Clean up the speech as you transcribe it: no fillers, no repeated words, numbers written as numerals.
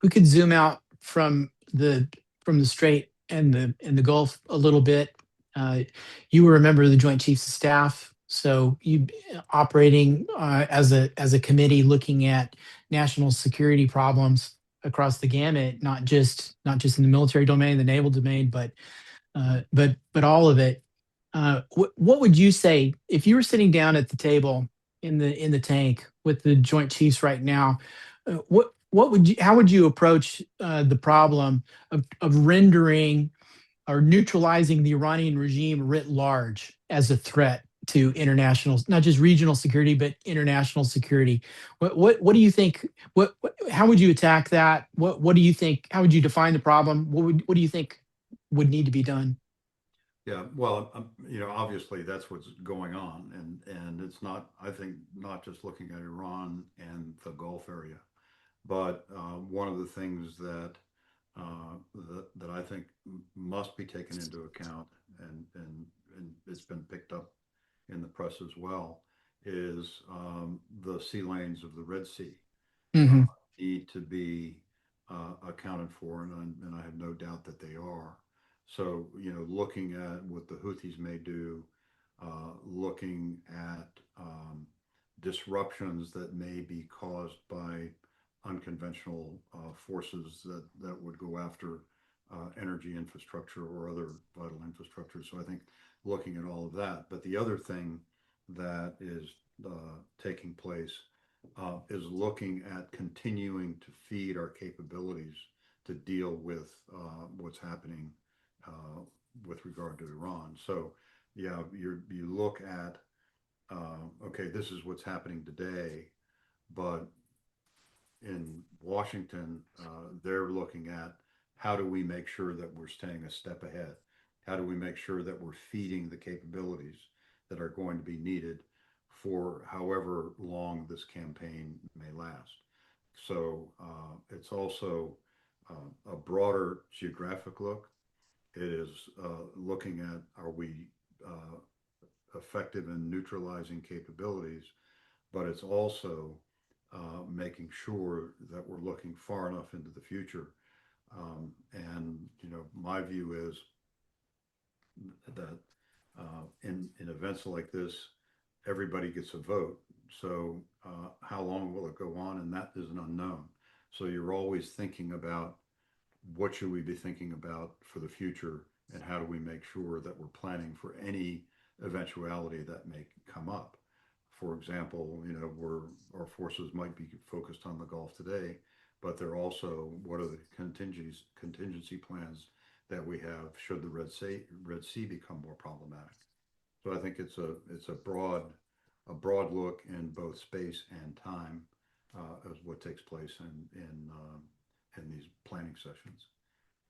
we could zoom out from the Strait and the Gulf a little bit. Uh, you were a member of the Joint Chiefs of Staff, so you operating as a committee looking at national security problems across the gamut, not just in the military domain, the naval domain, but all of it. What would you say if you were sitting down at the table in the tank with the Joint Chiefs right now? What would you how would you approach the problem of rendering or neutralizing the Iranian regime writ large as a threat to international, not just regional security, but international security? What do you think? How would you attack that? What do you think? How would you define the problem? What do you think would need to be done? Yeah, well, obviously that's what's going on, and it's not. I think not just looking at Iran and the Gulf area, but one of the things that I think must be taken into account, and it's been picked up in the press as well, is the sea lanes of the Red Sea uh, Hmm. need to be accounted for, and I have no doubt that they are. So, looking at what the Houthis may do, looking at disruptions that may be caused by unconventional forces that would go after energy infrastructure or other vital infrastructure. So I think looking at all of that. But the other thing that is taking place is looking at continuing to feed our capabilities to deal with what's happening uh, with regard to Iran. So, yeah, you look at okay, this is what's happening today, but in Washington, they're looking at how do we make sure that we're staying a step ahead? How do we make sure that we're feeding the capabilities that are going to be needed for however long this campaign may last? So it's also a broader geographic look. It is looking at are we effective in neutralizing capabilities, but it's also making sure that we're looking far enough into the future. And my view is that in events like this, everybody gets a vote. So how long will it go on? And that is an unknown. So you're always thinking about what should we be thinking about for the future, and how do we make sure that we're planning for any eventuality that may come up. For example, where our forces might be focused on the Gulf today, but they're also what are the contingency plans that we have should the Red Sea become more problematic. So I think it's a broad look in both space and time as what takes place in these planning sessions.